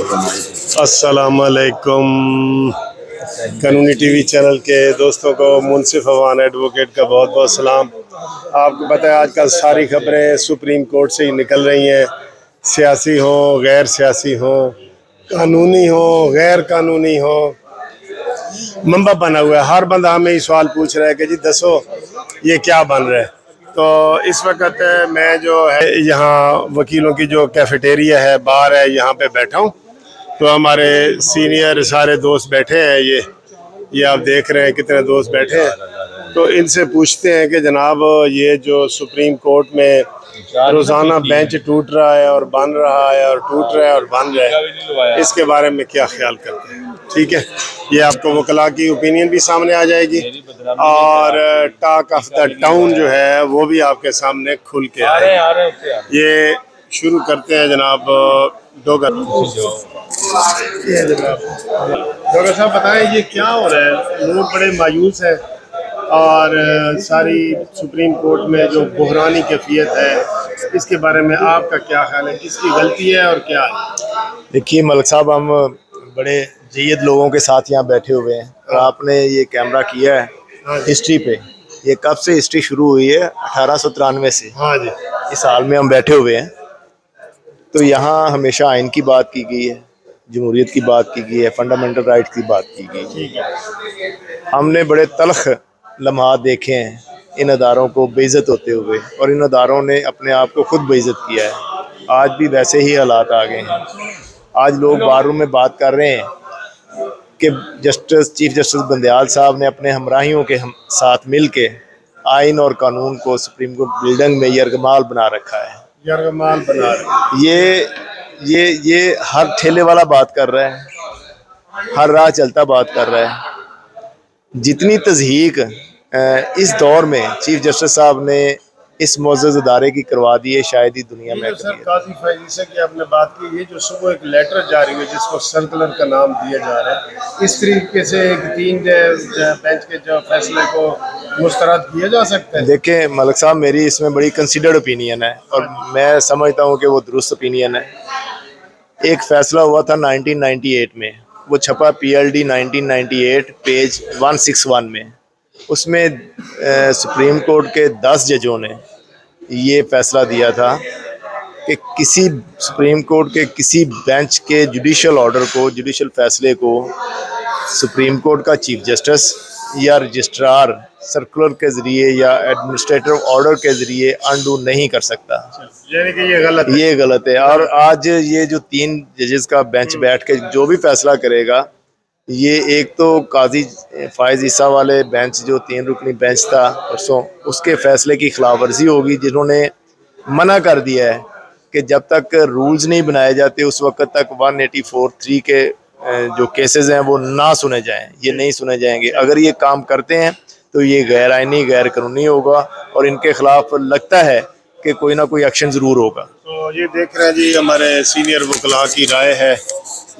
अस्सलाम वालेकुम। कानूनी टीवी चैनल के दोस्तों को मुनसिफ अवान एडवोकेट का बहुत बहुत सलाम। आपको पता है आजकल सारी खबरें सुप्रीम कोर्ट से ही निकल रही हैं, सियासी हो गैर सियासी हो, कानूनी हो गैर कानूनी हो, मंबा बना हुआ है। हर बंदा हमें ही सवाल पूछ रहा है कि जी दसो ये क्या बन रहा है। तो इस वक्त मैं जो है यहाँ वकीलों की जो कैफेटेरिया है बार है, यहाँ पे बैठा हूँ। तो हमारे सीनियर सारे दोस्त बैठे हैं, ये आप देख रहे हैं कितने दोस्त बैठे हैं। तो इनसे पूछते हैं कि जनाब ये जो सुप्रीम कोर्ट में रोज़ाना बेंच टूट रहा है और बन रहा है और टूट रहा है और बन रहा है, इसके बारे में क्या ख्याल करते हैं? ठीक है, ये आपको वकला की ओपिनियन भी सामने आ जाएगी और टॉक ऑफ द टाउन जो है वो भी आपके सामने खुल के आएगी। ये शुरू करते हैं जनाब डोगर। डॉक्टर साहब बताएं ये क्या हो रहा है? लोग बड़े मायूस हैं और सारी सुप्रीम कोर्ट में जो बहरानी कैफियत है इसके बारे में आपका क्या ख्याल है? किसकी गलती है और क्या है? देखिए मलिक साहब, हम बड़े जय्यद लोगों के साथ यहाँ बैठे हुए हैं और आपने ये कैमरा किया है हिस्ट्री पे। ये कब से हिस्ट्री शुरू हुई है? 1893 से। हाँ जी। इस हाल में हम बैठे हुए हैं। तो यहाँ हमेशा आइन की बात की गई है, जमहूरियत की बात की गई है, फंडामेंटल राइट की बात की गई है। ठीक है। हमने बड़े तलख लम्हात देखे हैं इन अदारों को बेइज्जत होते हुए, और इन अदारों ने अपने आप को खुद बेइज्जत किया है। आज भी वैसे ही हालात आ गए हैं। आज लोग बारूम में बात कर रहे हैं कि चीफ जस्टिस बंदयाल साहब ने अपने हमराहियों के साथ मिल के आइन और कानून को सुप्रीम कोर्ट बिल्डिंग में यरगमाल बना रखा है। यरगमाल बना रहे ये हर ठेले वाला बात कर रहा है, हर राह चलता बात कर रहा है। जितनी तज़हीक इस दौर में चीफ जस्टिस साहब ने इस मोअज़्ज़ज़ अदारे की करवा दी है, शायद ही दुनिया में। सर काजी फैज़ से कि आपने बात की, ये जो सुबह एक लेटर जारी हुई जिसको सर्कुलर का नाम दिया जा रहा है, इस तरीके से एक 3 बेंच के जो फैसले को मुस्तरद किया जा सकता है? देखें मलिक साहब, मेरी इसमें बड़ी कंसिडर्ड ओपिनियन है और मैं समझता हूँ कि वो दुरुस्त ओपिनियन है। एक फ़ैसला हुआ था 1998 में, वो छपा PLD 1998 पेज 161 में। उसमें सुप्रीम कोर्ट के 10 जजों ने ये फ़ैसला दिया था कि किसी सुप्रीम कोर्ट के किसी बेंच के जुडिशल ऑर्डर को, जुडिशल फ़ैसले को सुप्रीम कोर्ट का चीफ जस्टिस या रजिस्ट्रार सर्कुलर के ज़रिए या एडमिनिस्ट्रेटिव ऑर्डर के ज़रिए अनडू नहीं कर सकता। यानी कि ये गलत है। और आज ये जो 3 जजेस का बेंच बैठ के जो भी फ़ैसला करेगा, ये एक तो काजी फ़ाइज़ ईसा वाले बेंच जो 3 रुकनी बेंच था परसों, उसके फ़ैसले की खिलाफ वर्जी होगी, जिन्होंने मना कर दिया है कि जब तक रूल्स नहीं बनाए जाते उस वक्त तक 184(3) के जो केसेस हैं वो ना सुने जाएं। ये नहीं सुने जाएंगे। अगर ये काम करते हैं तो ये गैर आइनी गैर कानूनी होगा और इनके खिलाफ लगता है कि कोई ना कोई एक्शन ज़रूर होगा। तो ये देख रहे हैं जी हमारे सीनियर वकला की राय है।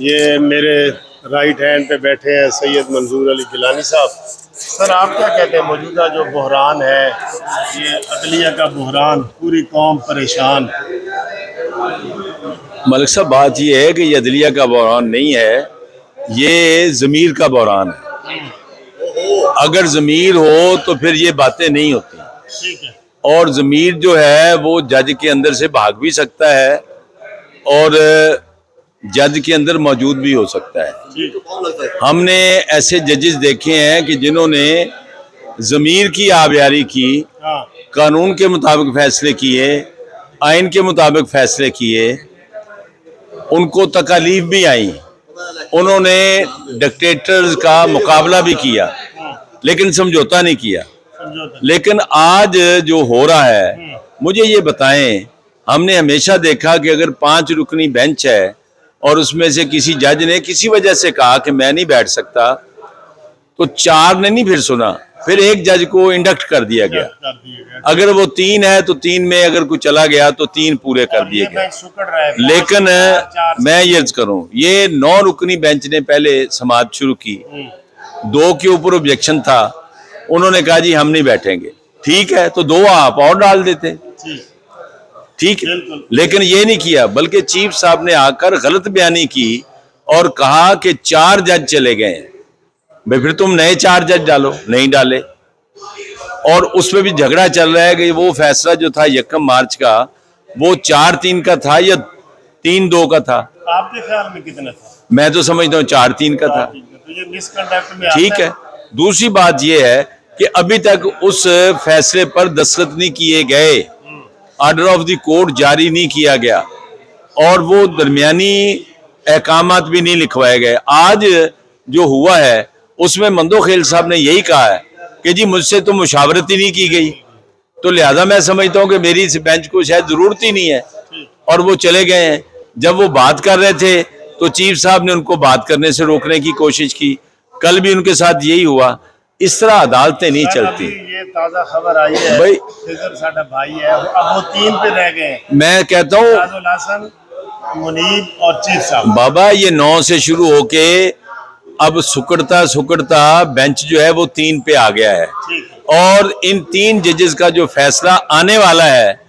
ये मेरे राइट हैंड पे बैठे हैं सैयद मंजूर अली गिलानी साहब। सर आप क्या कहते हैं, मौजूदा जो बहरान है, ये अदलिया का बहरान, पूरी कौम परेशान? मलिक साहब, बात ये है कि ये अदलिया का बहरान नहीं है, ये ज़मीर का बहरान है। अगर ज़मीर हो तो फिर ये बातें नहीं होती। ठीक है। और ज़मीर जो है वो जज के अंदर से भाग भी सकता है और जज के अंदर मौजूद भी हो सकता है। हमने ऐसे जजेस देखे हैं कि जिन्होंने ज़मीर की आबियारी की, कानून के मुताबिक फ़ैसले किए, आइन के मुताबिक फ़ैसले किए, उनको तकालीफ भी आई, उन्होंने डिक्टेटर्स का मुकाबला भी किया, लेकिन समझौता नहीं किया। लेकिन आज जो हो रहा है, मुझे ये बताएं, हमने हमेशा देखा कि अगर 5 रुकनी बेंच है और उसमें से किसी जज ने किसी वजह से कहा कि मैं नहीं बैठ सकता, तो 4 ने नहीं फिर सुना, फिर एक जज को इंडक्ट कर दिया गया। अगर वो 3 है तो 3 में अगर कोई चला गया तो 3 पूरे कर दिए गए। लेकिन मैं ये करूं, ये 9 रुकनी बेंच ने पहले समाअत शुरू की, 2 के ऊपर ऑब्जेक्शन था, उन्होंने कहा जी हम नहीं बैठेंगे। ठीक है, तो 2 आप और डाल देते। ठीक, लेकिन ये नहीं किया, बल्कि चीफ साहब ने आकर गलत बयानी की और कहा कि 4 जज चले गए हैं, भाई फिर तुम नए 4 जज डालो, नहीं डाले। और उसमें भी झगड़ा चल रहा है कि वो फैसला जो था 1 मार्च का वो 4-3 का था या 3-2 का था। आपके ख्याल में कितना था? मैं तो समझता हूँ 4-3 का था। तो ये मिसकंडक्ट में ठीक है। दूसरी बात ये है कि अभी तक उस फैसले पर दस्तखत नहीं किए गए, ऑर्डर ऑफ द कोर्ट जारी नहीं किया गया और वो दरमियानी अहकामात भी नहीं लिखवाए गए। आज जो हुआ है उसमें मंदोखेल साहब ने यही कहा है कि जी मुझसे तो मुशावरत ही नहीं की गई, तो लिहाजा मैं समझता हूँ कि मेरी इस बेंच को शायद जरूरत ही नहीं है और वो चले गए हैं। जब वो बात कर रहे थे तो चीफ साहब ने उनको बात करने से रोकने की कोशिश की, कल भी उनके साथ यही हुआ। इस तरह अदालतें नहीं चलती। ये ताजा खबर आई है भाई खिजर साडा भाई है, अब वो 3 पे रह गए हैं, मैं कहता हूँ राजुल हसन, मुनीब और चीफ साहब। बाबा ये 9 से शुरू होके अब सुकड़ता बेंच जो है वो 3 पे आ गया है और इन 3 जजेस का जो फैसला आने वाला है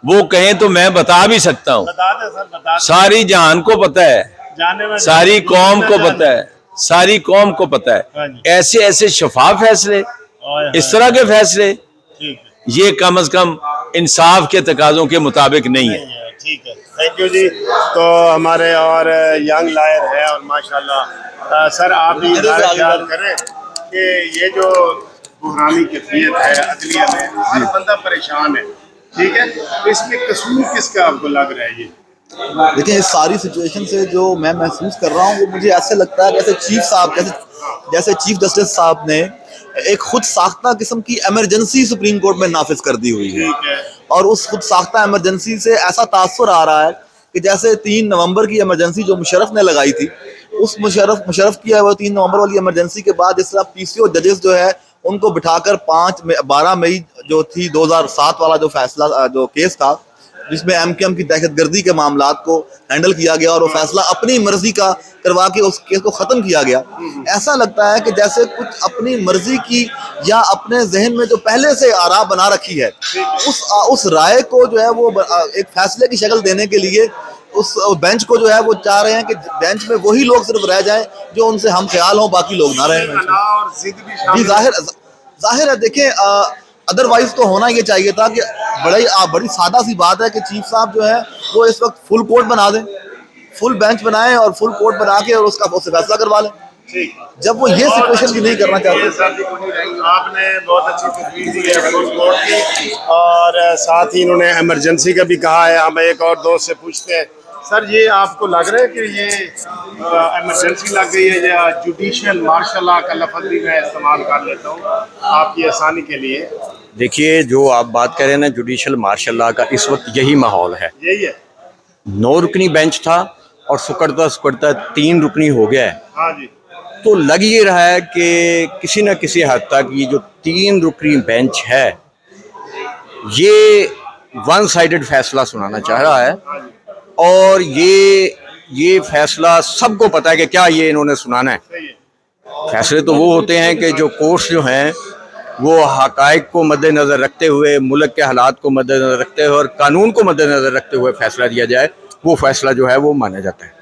वो कहें तो मैं बता भी सकता हूँ, बता दे सर, बता दे। सारी जहान को पता है, जाने में सारी कौम को पता है, सारी कौम को पता हाँ है। जी। ऐसे ऐसे शफाफ फैसले, और इस तरह के फैसले ठीक है, ये कम से कम इंसाफ के तकाजों के मुताबिक नहीं है। ठीक है, थैंक यू जी। तो हमारे और यंग लायर है और माशाल्लाह सर आप भी ख्याल करें कि ये जो बुहरानी कैफियत है अदलिया में, हर बंदा परेशान है, ठीक है, तो इसमें कसूर किसका आपको लग रहा है? ये देखिए इस सारी सिचुएशन से जो मैं महसूस कर रहा हूँ वो मुझे ऐसे लगता है जैसे चीफ साहब जैसे चीफ जस्टिस साहब ने एक खुद साख्ता किस्म की इमरजेंसी सुप्रीम कोर्ट में नाफिज कर दी हुई है और उस खुद साख्ता इमरजेंसी से ऐसा तासुर आ रहा है कि जैसे 3 नवंबर की इमरजेंसी जो मुशर्रफ ने लगाई थी, उस मुशर्रफ की है वो 3 नवंबर वाली इमरजेंसी के बाद जिस तरह पीसीओ जजेस जो है उनको बिठाकर 12 मई जो थी 2007 वाला जो फैसला जो केस था जिसमें एमकेएम की दहशतगर्दी के मामलात को हैंडल किया गया और वो फैसला अपनी मर्जी का करवा के उस केस को ख़त्म किया गया, ऐसा लगता है कि जैसे कुछ अपनी मर्जी की या अपने जहन में जो पहले से आरा बना रखी है उस राय को जो है वो एक फैसले की शक्ल देने के लिए उस बेंच को जो है वो चाह रहे हैं कि बेंच में वही लोग सिर्फ रह जाएं जो उनसे हम ख्याल हों, बाकी लोग ना रहें। जी जाहिर है, देखें अदरवाइज तो होना ये चाहिए था कि बड़ी सादा सी बात है कि चीफ साहब जो है वो इस वक्त फुल कोर्ट बना दें, फुल बेंच बनाएं और फुल कोर्ट बना के और उससे फैसला करवा लें। जब वो ये सिचुएशन भी नहीं करना चाहते। आपने बहुत अच्छी तस्वीर दी है फुल कोर्ट की और साथ ही इन्होंने इमरजेंसी का भी कहा है। हम एक और दोस्त से पूछते हैं, सर ये आपको लग रहा है कि ये इमरजेंसी लग गई है या जुडिशियल मार्शल लॉ का लफ्ज़ भी मैं इस्तेमाल कर लेता हूँ आपकी आसानी के लिए? देखिए जो आप बात करें ना जुडिशल मार्शल लॉ का, इस वक्त यही माहौल है। यही है, 9 रुकनी बेंच था और सुकड़ता 3 रुकनी हो गया है। हाँ जी। तो लग ये रहा है कि किसी न किसी हद तक ये जो 3 रुकनी बेंच है ये वन साइडेड फैसला सुनाना चाह रहा है और ये फैसला सबको पता है कि क्या ये इन्होंने सुनाना है। फैसले तो वो होते हैं कि जो कोर्ट्स जो हैं वो हकायक को मद्देनज़र रखते हुए, मुल्क के हालात को मद्देनज़र रखते हुए और कानून को मद्देनज़र रखते हुए फैसला दिया जाए, वो फैसला जो है वो माना जाता है।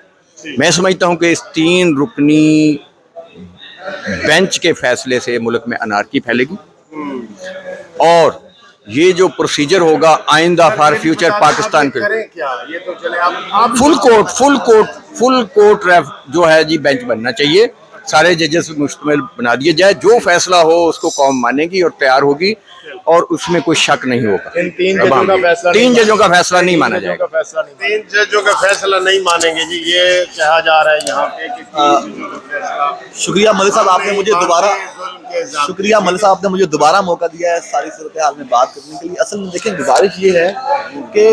मैं समझता हूँ कि इस 3 रुकनी बेंच के फैसले से मुल्क में अनारकी फैलेगी और ये जो प्रोसीजर होगा आइंदा फॉर फ्यूचर पाकिस्तान के करें क्या, ये तो चले आप फुल कोर्ट जो है जी बेंच बनना चाहिए, सारे जजेस मुश्तमिल बना दिए जाए, जो फैसला हो उसको कौम मानेगी और तैयार होगी और उसमें कोई शक नहीं होगा। इन 3 जजों का फैसला 3 जजों का फैसला नहीं माना जाएगा। 3 जजों का फैसला नहीं मानेंगे जी, ये कहा जा रहा है यहाँ पे कि 3 जजों का फैसला। शुक्रिया मलिक साहब, आपने मुझे दोबारा मौका दिया है सारी सूरत हाल में बात करने के लिए। असल में देखें गुजारिश ये है कि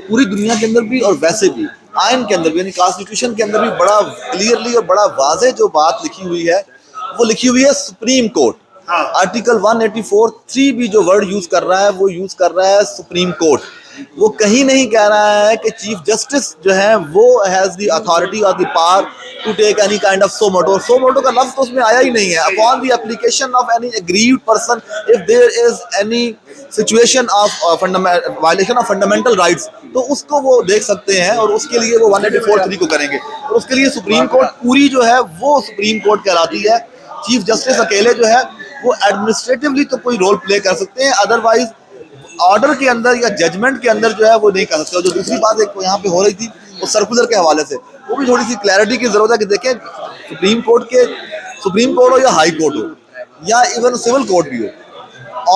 पूरी दुनिया के अंदर भी और वैसे भी आइन के अंदर भी यानी कॉन्स्टिट्यूशन के अंदर भी बड़ा क्लियरली और बड़ा वाज़ेह जो बात लिखी हुई है वो लिखी हुई है सुप्रीम कोर्ट। आर्टिकल 184(3) भी जो वर्ड यूज कर रहा है वो यूज कर रहा है सुप्रीम कोर्ट। وہ کہیں نہیں کہہ رہا ہے کہ چیف جسٹس جو ہے وہ ہیز دی اتھارٹی اور the power to take any kind of suo motu. Suo motu کا لفظ تو اس میں آیا ہی نہیں ہے. Upon the application of any aggrieved person if there is any situation of violation of fundamental rights, تو اس کو وہ دیکھ سکتے ہیں, اور اس کے لیے وہ 184(3) کو کریں گے. اور اس کے لیے سپریم کورٹ پوری جو ہے وہ سپریم کورٹ کہلاتی ہے. چیف جسٹس اکیلے جو ہے وہ ایڈمنسٹریٹولی تو کوئی رول پلے کر سکتے ہیں, ادروائز آرڈر کے اندر یا ججمنٹ کے اندر جو ہے وہ نہیں کر سکتے. جو دوسری بات ایک یہاں پہ ہو رہی تھی وہ سرکولر کے حوالے سے, وہ بھی تھوڑی سی کلیئرٹی کی ضرورت ہے کہ دیکھیں سپریم کورٹ ہو یا ہائی کورٹ ہو یا ایون سول کورٹ بھی ہو,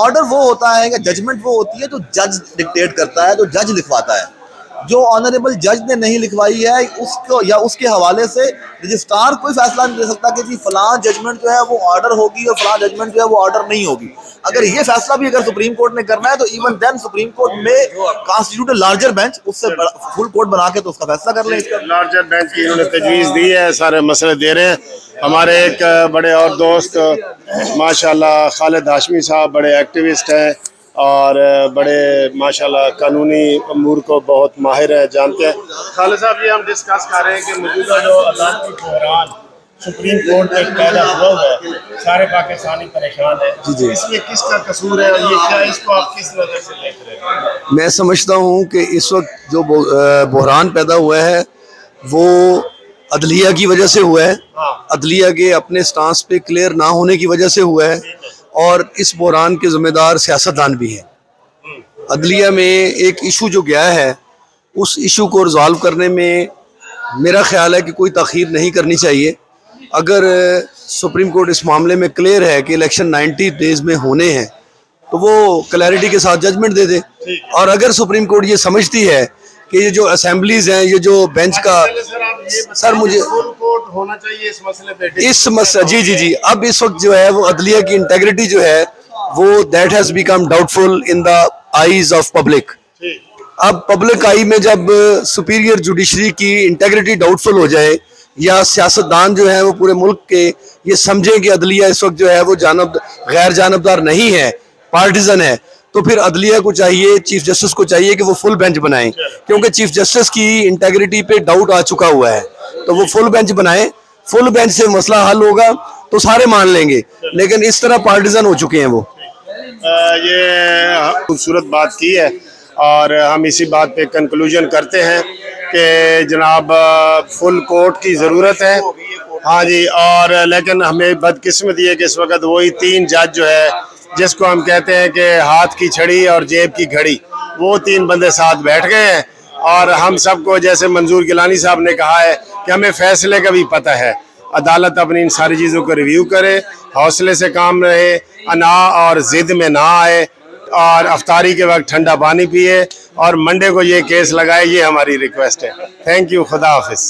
آرڈر وہ ہوتا ہے کہ ججمنٹ وہ ہوتی ہے جو جج ڈکٹیٹ کرتا ہے, جو جج لکھواتا ہے. جو آنریبل جج نے نہیں لکھوائی ہے اس کو یا اس کے حوالے سے رجسٹرار کوئی فیصلہ نہیں دے سکتا کہ جی فلاں ججمنٹ جو ہے وہ آرڈر ہوگی اور فلاں ججمنٹ جو ہے وہ آرڈر نہیں ہوگی. اگر یہ فیصلہ بھی اگر سپریم کورٹ نے کرنا ہے تو ایون دین سپریم کورٹ میں کانسٹیٹیوٹ اے لارجر بینچ, اس سے فل کورٹ بنا کے تو اس کا فیصلہ کر لیں. لارجر بینچ کی انہوں نے تجویز دی ہے, سارے مسئلے دے رہے ہیں. ہمارے ایک بڑے اور دوست ماشاءاللہ خالد ہاشمی صاحب بڑے ایکٹیوسٹ ہیں اور بڑے ماشاءاللہ قانونی امور کو بہت ماہر ہیں, جانتے ہیں. خالد صاحب, یہ ہم ڈسکس کر رہے ہیں کہ موجودہ جو عدالتی بحران سپریم کورٹ میں پیدا ہوا ہے, سارے پاکستانی پریشان ہیں, اس میں کس کا قصور ہے اور یہ کیا, اس کو آپ کس نظر سے دیکھ رہے ہیں؟ میں سمجھتا ہوں کہ اس وقت جو بحران پیدا ہوا ہے وہ عدلیہ کی وجہ سے ہوا ہے. عدلیہ کے اپنے سٹانس پہ کلیئر نہ ہونے کی وجہ سے ہوا ہے, اور اس بحران کے ذمہ دار سیاستدان بھی ہیں. عدلیہ میں ایک ایشو جو گیا ہے اس ایشو کو ریزالو کرنے میں میرا خیال ہے کہ کوئی تاخیر نہیں کرنی چاہیے. اگر سپریم کورٹ اس معاملے میں کلیئر ہے کہ الیکشن 90 ڈیز میں ہونے ہیں تو وہ کلیئرٹی کے ساتھ ججمنٹ دے دے. اور اگر سپریم کورٹ یہ سمجھتی ہے کہ یہ جو اسمبلیز ہیں, یہ جو بینچ کا سر مجھے ہونا چاہیے اس مسئلے پہ, اس مسئلہ جی اب اس وقت جو ہے وہ عدلیہ کی انٹیگریٹی جو ہے وہ that has become doubtful in the eyes of public. اب پبلک آئی میں جب سپیریئر جوڈیشری کی انٹیگریٹی ڈاؤٹ فل ہو جائے یا سیاستدان جو ہیں وہ پورے ملک کے یہ سمجھیں کہ عدلیہ اس وقت جو ہے وہ غیر جانبدار نہیں ہے, پارٹیزن ہے, تو پھر عدلیہ کو چاہیے, چیف جسٹس کو چاہیے کہ وہ فل بینچ بنائیں, کیونکہ چیف جسٹس کی انٹیگریٹی پہ ڈاؤٹ آ چکا ہوا ہے. تو وہ فل بینچ بنائیں, فل بینچ سے مسئلہ حل ہوگا تو سارے مان لیں گے, لیکن اس طرح پارٹیزن ہو چکے ہیں وہ. یہ خوبصورت بات کی ہے اور ہم اسی بات پہ کنکلوژن کرتے ہیں کہ جناب فل کورٹ کی ضرورت ہے. ہاں جی, اور لیکن ہمیں بدقسمتی ہے کہ اس وقت وہی 3 جج جو ہے جس کو ہم کہتے ہیں کہ ہاتھ کی چھڑی اور جیب کی گھڑی, وہ 3 بندے ساتھ بیٹھ گئے ہیں. اور ہم سب کو جیسے منظور گیلانی صاحب نے کہا ہے کہ ہمیں فیصلے کا بھی پتہ ہے, عدالت اپنی ان ساری چیزوں کو ریویو کرے, حوصلے سے کام رہے, انا اور ضد میں نہ آئے, اور افطاری کے وقت ٹھنڈا پانی پیے, اور منڈے کو یہ کیس لگائے. یہ ہماری ریکویسٹ ہے. تھینک یو, خدا حافظ.